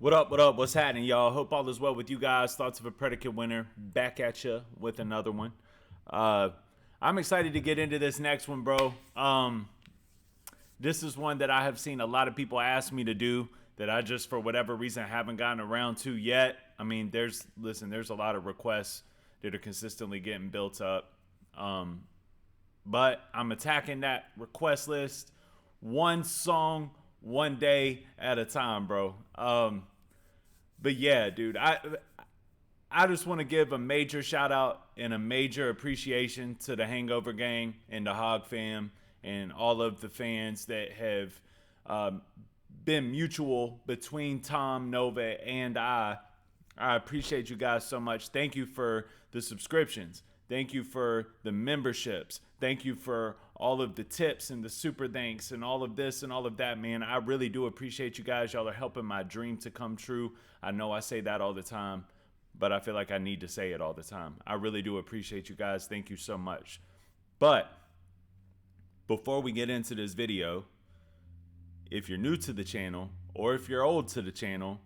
What up, what up? What's happening, y'all? Hope all is well with you guys. Thoughts of a Predicate winner back at you with another one. I'm excited to get into this next one, bro. This is one that I have seen a lot of people ask me to do that I just, for whatever reason, haven't gotten around to yet. I mean, there's a lot of requests that are consistently getting built up. But I'm attacking that request list one song, one day at a time, bro. But yeah, dude, I just want to give a major shout out and a major appreciation to the Hangover Gang and the Hog fam and all of the fans that have been mutual between Tom, Nova, and I. I appreciate you guys so much. Thank you for the subscriptions. Thank you for the memberships. Thank you for all of the tips and the super thanks and all of this and all of that, man. I really do appreciate you guys. Y'all are helping my dream to come true. I know I say that all the time, but I feel like I need to say it all the time. I really do appreciate you guys. Thank you so much. But before we get into this video, if you're new to the channel or if you're old to the channel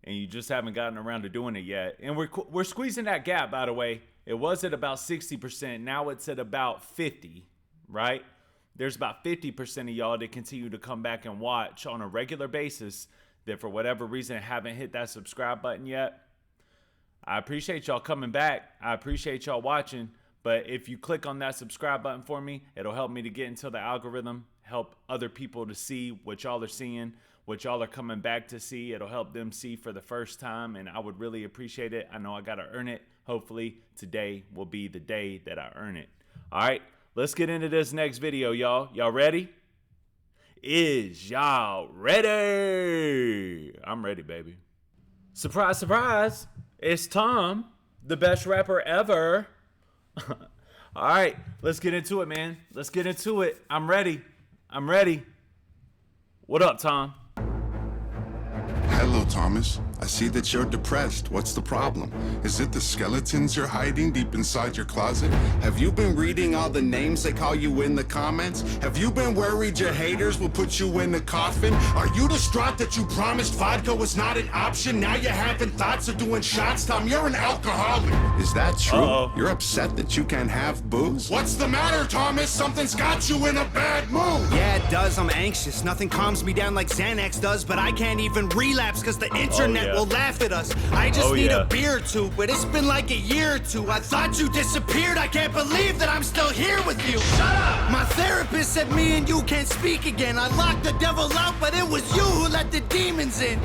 and you just haven't gotten around to doing it yet, and we're squeezing that gap, by the way. It was at about 60%. Now it's at about 50, right? There's about 50% of y'all that continue to come back and watch on a regular basis that for whatever reason haven't hit that subscribe button yet. I appreciate y'all coming back. I appreciate y'all watching. But if you click on that subscribe button for me, it'll help me to get into the algorithm, help other people to see what y'all are seeing, what y'all are coming back to see. It'll help them see for the first time, and I would really appreciate it. I know I got to earn it. Hopefully today will be the day that I earn it. All right, let's get into this next video, y'all. Y'all ready? Is y'all ready? I'm ready, baby. Surprise, surprise. It's Tom, the best rapper ever. All right, let's get into it, man. Let's get into it. I'm ready. I'm ready. What up, Tom? Hello, Thomas. I see that you're depressed. What's the problem? Is it the skeletons you're hiding deep inside your closet? Have you been reading all the names they call you in the comments? Have you been worried your haters will put you in the coffin? Are you distraught that you promised vodka was not an option? Now you're having thoughts of doing shots? Tom, you're an alcoholic. Is that true? You're upset that you can't have booze? What's the matter, Thomas? Something's got you in a bad mood. Yeah, it does. I'm anxious. Nothing calms me down like Xanax does, but I can't even relapse because the internet will laugh at us. I just need a beer or two, but it's been like a year or two. I thought you disappeared. I can't believe that I'm still here with you. Shut up! My therapist said me and you can't speak again. I locked the devil out, but it was you who let the demons in.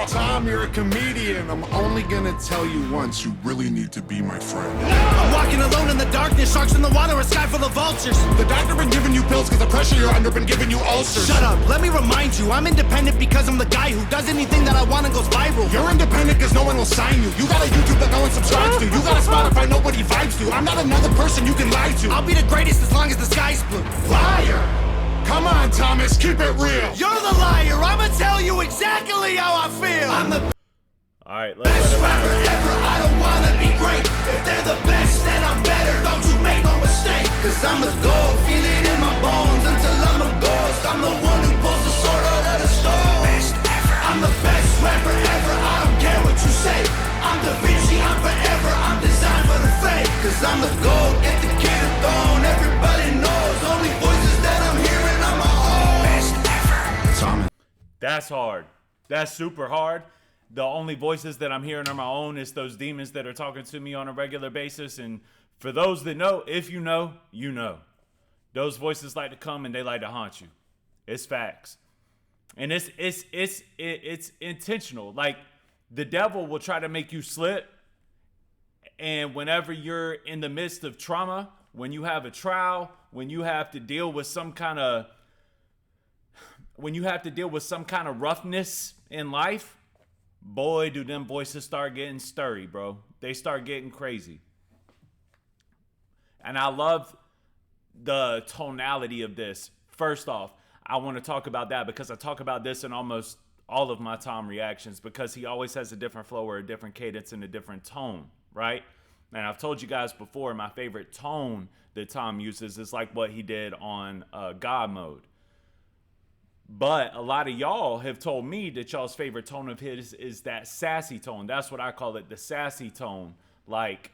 Tom, you're a comedian. I'm only gonna tell you once, you really need to be my friend. I'm walking alone in the darkness, sharks in the water, a sky full of vultures. The doctor been giving you pills because the pressure you're under been giving you ulcers. Shut up, let me remind you, I'm independent because I'm the guy who does anything that I want and goes viral. You're independent because no one will sign you. You got a YouTube that no one subscribes to. You got a Spotify nobody vibes to. I'm not another person you can lie to. I'll be the greatest as long as the sky's blue. Liar! Come on, Thomas, keep it real. You're the liar. I'ma tell you exactly how I feel. I'm the Alright, best rapper ever. I don't wanna be great. If they're the best, then I'm better. Don't you make no mistake. Cause I'm the gold, feel it in my bones until I'm a ghost. I'm the one who pulls the sword out of the stone. Best ever. I'm the best rapper ever. I don't care what you say. I'm Da Vinci, I'm forever. I'm designed for the fake. Cause I'm the gold, get the kid a throne. Everybody knows. Only voices that I'm hearing on my own. Best ever. Thomas. that's hard. That's super hard. The only voices that I'm hearing on my own is those demons that are talking to me on a regular basis. And for those that know, if you know, you know. Those voices like to come and they like to haunt you. It's facts. And it's intentional. Like, the devil will try to make you slip. And whenever you're in the midst of trauma, when you have a trial, when you have to deal with some kind of roughness in life, boy, do them voices start getting stirry, bro. They start getting crazy. And I love the tonality of this. First off, I want to talk about that because I talk about this in almost all of my Tom reactions because he always has a different flow or a different cadence and a different tone, right? And I've told you guys before, my favorite tone that Tom uses is like what he did on God Mode. But a lot of y'all have told me that y'all's favorite tone of his is that sassy tone. That's what I call it, the sassy tone. Like,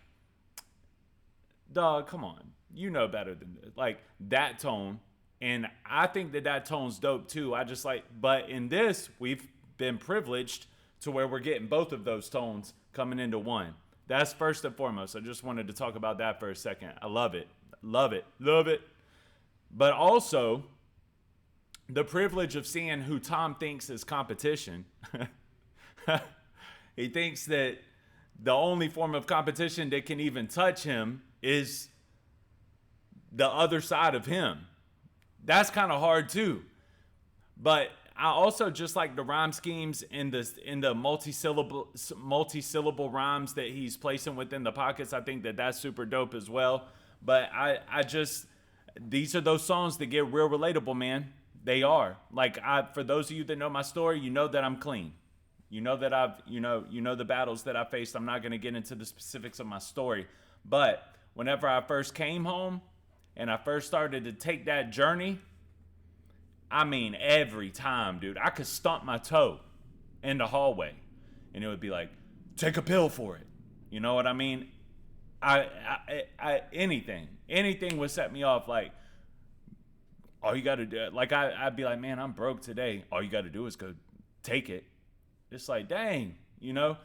dog, come on. You know better than this. Like, that tone. And I think that tone's dope too. I just like, but in this, we've been privileged to where we're getting both of those tones coming into one. That's first and foremost. I just wanted to talk about that for a second. I love it. Love it. Love it. But also, the privilege of seeing who Tom thinks is competition. He thinks that the only form of competition that can even touch him is the other side of him. That's kind of hard too. But I also just like the rhyme schemes in the multi-syllable rhymes that he's placing within the pockets. I think that's super dope as well. But I just, these are those songs that get real relatable, man. They are. Like, for those of you that know my story, you know that I'm clean. You know that you know the battles that I faced. I'm not going to get into the specifics of my story. But whenever I first came home and I first started to take that journey, I mean, every time, dude, I could stump my toe in the hallway and it would be like, take a pill for it. You know what I mean? Anything would set me off. Like, all you got to do, like, I'd be like, man, I'm broke today. All you got to do is go take it. It's like, dang, you know?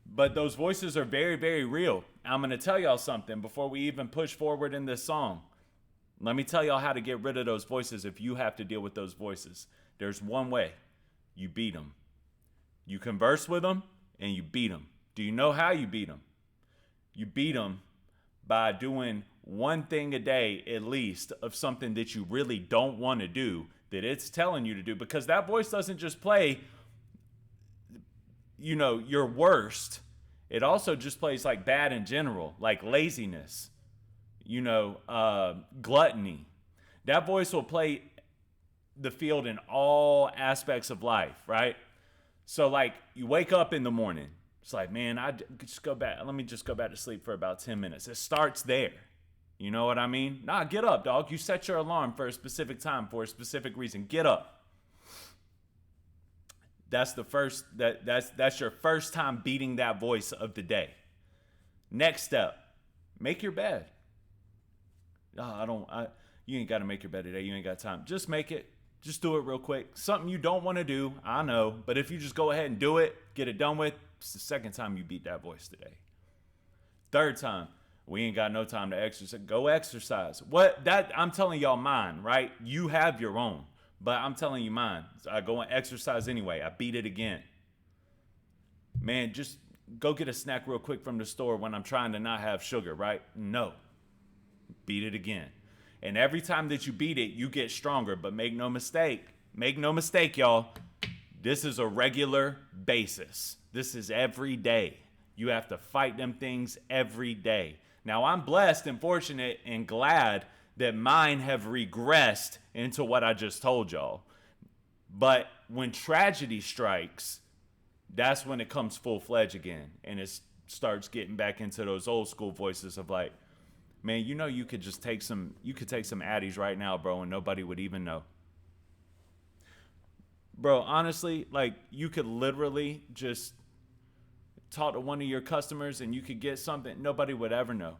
But those voices are very, very real. I'm going to tell y'all something before we even push forward in this song. Let me tell y'all how to get rid of those voices if you have to deal with those voices. There's one way. You beat them. You converse with them and you beat them. Do you know how you beat them? You beat them by doing one thing a day at least of something that you really don't want to do, that it's telling you to do, because that voice doesn't just play, you know, your worst. It also just plays like bad in general, like laziness, you know, gluttony. That voice will play the field in all aspects of life, right? So like you wake up in the morning, it's like, man, let me just go back to sleep for about 10 minutes. It starts there. You know what I mean? Nah, get up, dog. You set your alarm for a specific time for a specific reason. Get up. That's the first. That's your first time beating that voice of the day. Next step, make your bed. You ain't got to make your bed today. You ain't got time. Just make it. Just do it real quick. Something you don't want to do, I know, but if you just go ahead and do it, get it done with, it's the second time you beat that voice today. Third time. We ain't got no time to exercise. Go exercise. I'm telling y'all mine, right? You have your own, but I'm telling you mine. So I go and exercise anyway. I beat it again. Man, just go get a snack real quick from the store when I'm trying to not have sugar, right? No. Beat it again. And every time that you beat it, you get stronger, but make no mistake. Make no mistake, y'all. This is a regular basis. This is every day. You have to fight them things every day. Now, I'm blessed and fortunate and glad that mine have regressed into what I just told y'all. But when tragedy strikes, that's when it comes full-fledged again. And it starts getting back into those old school voices of like, man, you know, you could take some Addies right now, bro, and nobody would even know. Bro, honestly, like, you could literally just talk to one of your customers and you could get something, nobody would ever know.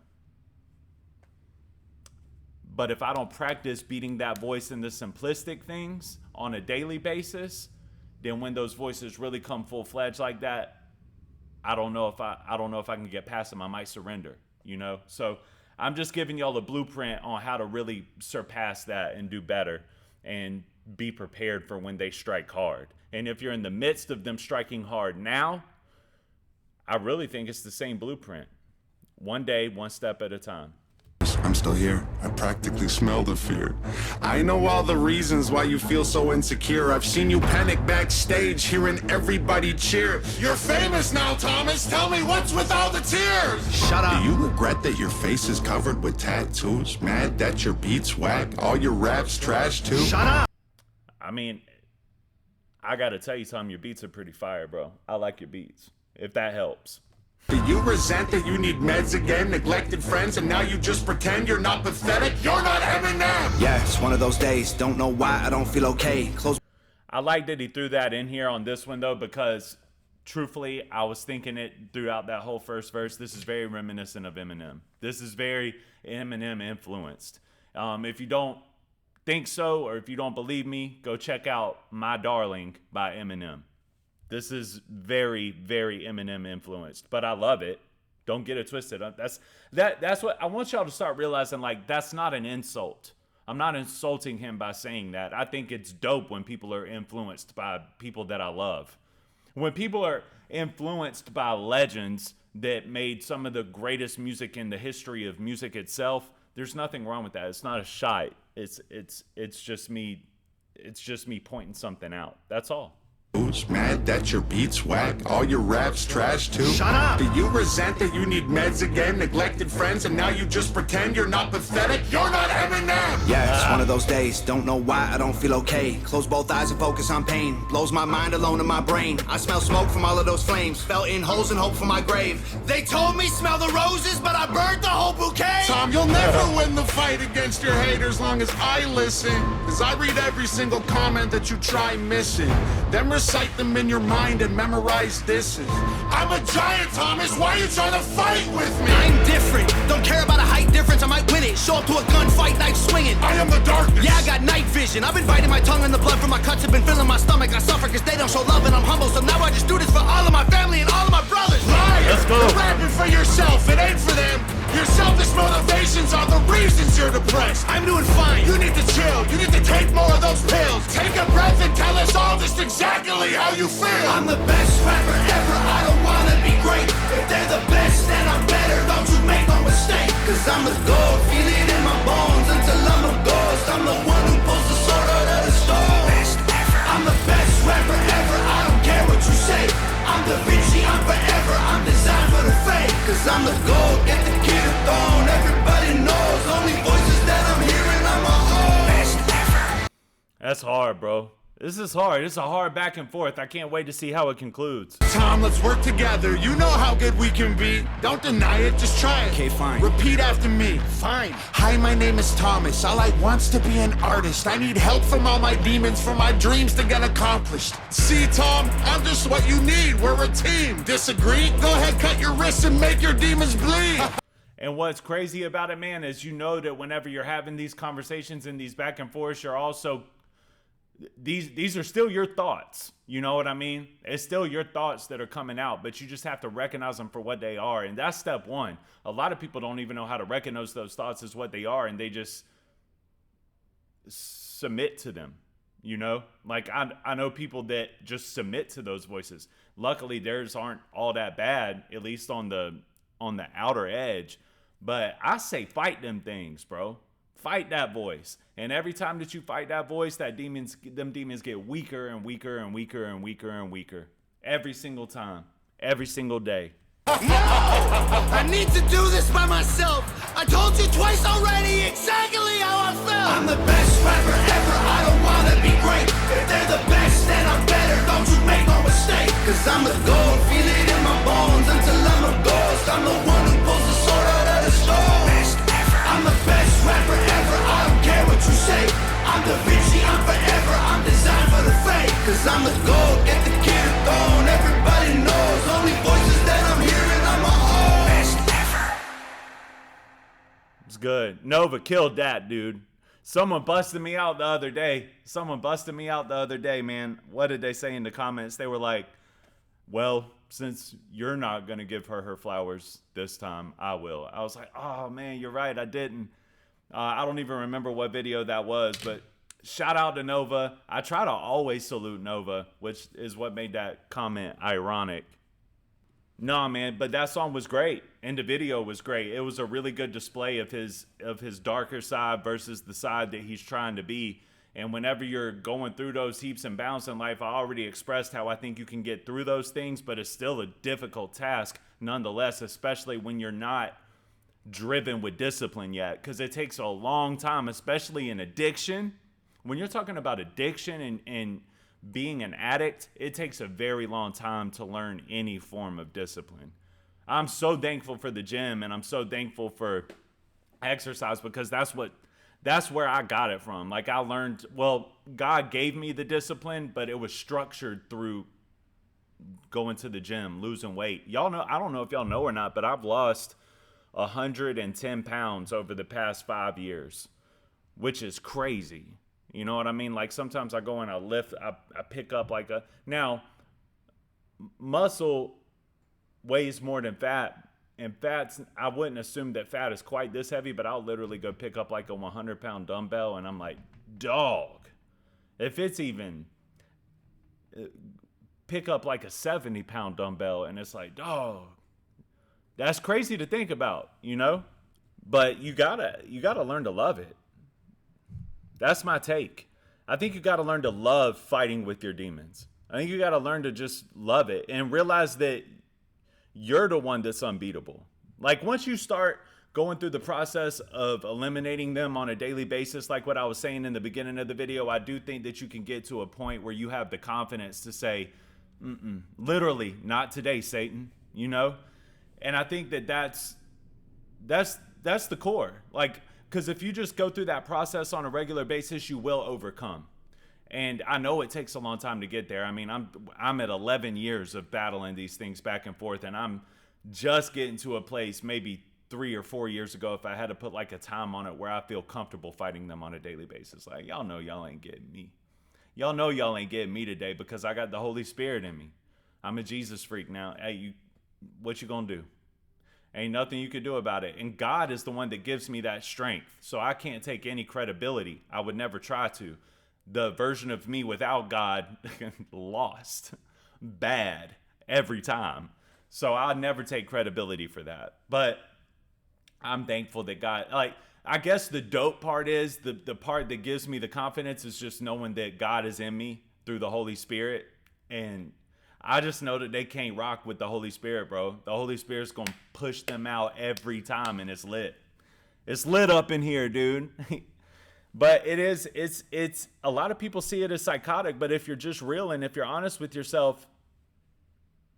But if I don't practice beating that voice in the simplistic things on a daily basis, then when those voices really come full-fledged like that, I don't know if I can get past them. I might surrender, you know? So I'm just giving y'all a blueprint on how to really surpass that and do better and be prepared for when they strike hard. And if you're in the midst of them striking hard now, I really think it's the same blueprint. One day, one step at a time. I'm still here. I practically smell the fear. I know all the reasons why you feel so insecure. I've seen you panic backstage, hearing everybody cheer. You're famous now, Thomas. Tell me what's with all the tears. Shut up. Do you regret that your face is covered with tattoos? Mad that your beats whack? All your raps trash too? Shut up. I mean, I gotta tell you, Tom, your beats are pretty fire, bro. I like your beats, if that helps. Do you resent that you need meds again? Neglected friends and now you just pretend you're not pathetic? You're not Eminem! Yeah, it's one of those days. Don't know why I don't feel okay. Close. I like that he threw that in here on this one though, because truthfully, I was thinking it throughout that whole first verse. This is very reminiscent of Eminem. This is very Eminem influenced. If you don't think so, or if you don't believe me, go check out My Darling by Eminem. This is very, very Eminem influenced, but I love it. Don't get it twisted. That's what I want y'all to start realizing. Like, that's not an insult. I'm not insulting him by saying that. I think it's dope when people are influenced by people that I love. When people are influenced by legends that made some of the greatest music in the history of music itself, there's nothing wrong with that. It's not a shite. It's just me. It's just me pointing something out. That's all. Who's mad that your beats whack? All your raps trash too? Shut up! Do you resent that you need meds again? Neglected friends and now you just pretend you're not pathetic? You're not Eminem! Yeah, it's one of those days. Don't know why I don't feel okay. Close both eyes and focus on pain. Blows my mind alone in my brain. I smell smoke from all of those flames. Fell in holes and hope for my grave. They told me smell the roses, but I burned the whole bouquet. Tom, you'll never win the fight against your haters long as I listen. Cause I read every single comment that you try missing. Then recite them in your mind and memorize disses. I'm a giant, Thomas. Why are you trying to fight with me? I'm different. Don't care about a height difference. I might win it. Show up to a gunfight, knife swinging. I am the darkness. Yeah, I got night vision. I've been biting my tongue and the blood from my cuts have been filling my stomach. I suffer cause they don't show love and I'm humble. So now I just do this for all of my family and all of my brothers. Liar. Let's go. You're rapping for yourself. It ain't for them. Your selfish motivations are the reasons you're depressed. I'm doing fine. You need to chill. You need to take more of those pills. Take a breath and tell us all just exactly how you feel. I'm the best rapper ever. I don't wanna be great. If they're the best, then I'm better. Don't you make no mistake. Cause I'm the gold. Feel it in my bones until I'm a ghost. I'm the one who pulls the sword out of the stone. Best ever. I'm the best rapper ever. I don't care what you say. I'm Da Vinci. I'm forever. I'm designed for the fame. Cause I'm the gold. Get the kid a throne. Everybody knows. Only voices that I'm hearing are my own. Best ever. That's hard, bro. This is hard. It's a hard back and forth. I can't wait to see how it concludes. Tom, let's work together. You know how good we can be. Don't deny it, just try it. Okay, fine. Repeat after me. Fine. Hi, my name is Thomas. All I want's to be an artist. I need help from all my demons for my dreams to get accomplished. See, Tom, I'm just what you need. We're a team. Disagree? Go ahead, cut your wrists and make your demons bleed. And what's crazy about it, man, is you know that whenever you're having these conversations and these back and forths, you're also... These are still your thoughts. You know what I mean? It's still your thoughts that are coming out, but you just have to recognize them for what they are. And that's step one. A lot of people don't even know how to recognize those thoughts as what they are, and they just submit to them. You know? Like, I know people that just submit to those voices. Luckily, theirs aren't all that bad, at least on the outer edge. But I say fight them things, bro. Fight that voice. And every time that you fight that voice, them demons get weaker and weaker and weaker and weaker and weaker. Every single time. Every single day. I need to do this by myself. I told you twice already exactly how I felt. I'm the best rapper ever. I don't wanna be great. If they're the best, then I'm better. Don't you make no mistake. Cause I'm the gold. Feel it in my bones until I'm a ghost. I'm the one who pulls the sword out of the stone. Best ever. I'm the best rapper ever. I don't care what you say. I'm Da Vinci. I'm forever. I'm designed for the fame. Cause I'm the gold. Get the kid a throne. Everybody knows. Only voices that I'm hearing are my own. Best ever. It's good. Nova killed that, dude. Someone busted me out the other day, man. What did they say in the comments? They were like, well, since you're not going to give her flowers this time, I will. I was like, oh, man, you're right. I didn't. I don't even remember what video that was, but shout out to Nova. I try to always salute Nova, which is what made that comment ironic. Nah, man, but that song was great, and the video was great. It was a really good display of his darker side versus the side that he's trying to be. And whenever you're going through those heaps and bounds in life, I already expressed how I think you can get through those things, but it's still a difficult task nonetheless, especially when you're not driven with discipline yet, because it takes a long time, especially in addiction. When you're talking about addiction and being an addict, it takes a very long time to learn any form of discipline. I'm so thankful for the gym, and I'm so thankful for exercise, because that's That's where I got it from. Like I learned, well, God gave me the discipline, but it was structured through going to the gym, losing weight. Y'all know, I don't know if y'all know or not, but I've lost 110 pounds over the past 5 years, which is crazy. You know what I mean? Like sometimes I go and I lift, I pick up like a, now muscle weighs more than fat. And fats, I wouldn't assume that fat is quite this heavy, but I'll literally go pick up like a 100-pound dumbbell and I'm like, dog, if it's even, pick up like a 70-pound dumbbell and it's like, dog, that's crazy to think about, you know? But you gotta learn to love it. That's my take. I think you gotta learn to love fighting with your demons. I think you gotta learn to just love it and realize that you're the one that's unbeatable. Like once you start going through the process of eliminating them on a daily basis, like what I was saying in the beginning of the video, I do think that you can get to a point where you have the confidence to say, literally, not today, Satan, you know? And I think that that's the core. Like, because if you just go through that process on a regular basis, you will overcome. And I know it takes a long time to get there. I mean, I'm at 11 years of battling these things back and forth, and I'm just getting to a place maybe 3 or 4 years ago, if I had to put like a time on it, where I feel comfortable fighting them on a daily basis. Like, y'all know y'all ain't getting me. Y'all know y'all ain't getting me today because I got the Holy Spirit in me. I'm a Jesus freak now. Hey, what you gonna do? Ain't nothing you can do about it. And God is the one that gives me that strength. So I can't take any credibility. I would never try to. The version of me without God lost bad every time. So I'll never take credibility for that. But I'm thankful that God, like, I guess the dope part is the part that gives me the confidence is just knowing that God is in me through the Holy Spirit. And I just know that they can't rock with the Holy Spirit, bro. The Holy Spirit's going to push them out every time, and it's lit. It's lit up in here, dude. But it's a lot of people see it as psychotic, but if you're just real and if you're honest with yourself,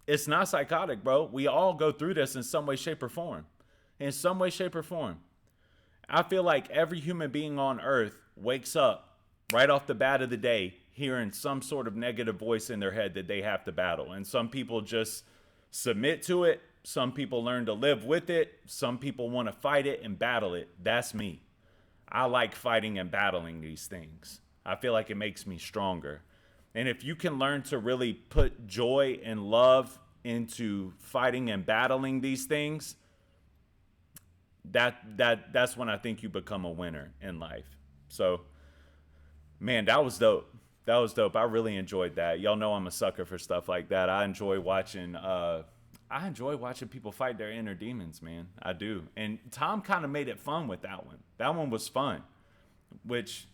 it's not psychotic, bro. We all go through this in some way, shape, or form. In some way, shape, or form. I feel like every human being on earth wakes up right off the bat of the day hearing some sort of negative voice in their head that they have to battle. And some people just submit to it. Some people learn to live with it. Some people want to fight it and battle it. That's me. I like fighting and battling these things. I feel like it makes me stronger. And if you can learn to really put joy and love into fighting and battling these things, that's when I think you become a winner in life. So, man, that was dope. That was dope. I really enjoyed that. Y'all know I'm a sucker for stuff like that. I enjoy watching people fight their inner demons, man. I do. And Tom kind of made it fun with that one. That one was fun, which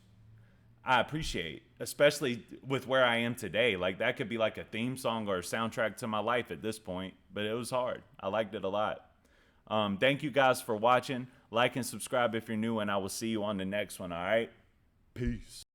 I appreciate, especially with where I am today. Like that could be like a theme song or a soundtrack to my life at this point, but it was hard. I liked it a lot. Thank you guys for watching. Like and subscribe if you're new, and I will see you on the next one. All right. Peace.